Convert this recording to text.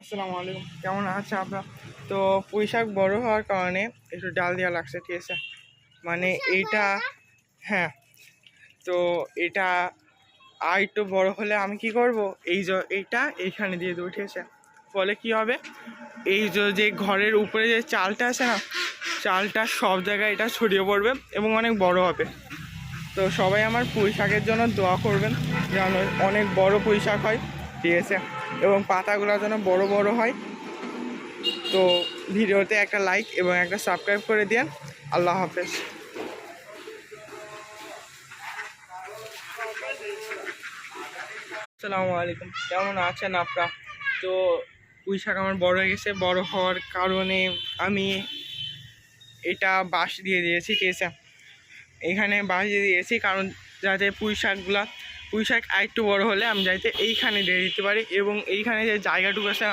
আসসালামু আলাইকুম, কেমন আছে আপনার? তো পুঁই শাক বড় হওয়ার কারণে একটু ডাল দেওয়া লাগছে, ঠিক আছে? মানে এইটা, হ্যাঁ। তো এটা আর একটু বড় হলে আমি কি করব, এইটা এইখানে দিয়ে দেবো, ঠিক আছে? ফলে কি হবে, এই যে ঘরের উপরে যে চালটা আছে না, চালটা সব জায়গায় এটা ছড়িয়ে পড়বে এবং অনেক বড় হবে। তো সবাই আমার পুঁই শাকের জন্য দোয়া করবেন যেন অনেক বড় পুঁই শাক হয়, ঠিক আছে? এবং পাতাগুলো যেন বড় বড় হয়। তো ভিডিওতে একটা লাইক এবং একটা সাবস্ক্রাইব করে দিন। আল্লাহ হাফেজ। আসসালামু আলাইকুম, কেমন আছেন আপনারা? তো পুঁই শাক আমার বড় হয়ে গেছে, বড় হওয়ার কারণে আমি এটা বাঁশ দিয়ে দিয়েছি, ঠিক আছে? এখানে বাঁশ দিয়ে দিয়েছি কারণ যাতে পুঁই শাক আরেকটু বড় হলে আমি যাতে এইখানে দিয়ে দিতে পারি এবং এইখানে যে জায়গাটুকু আছে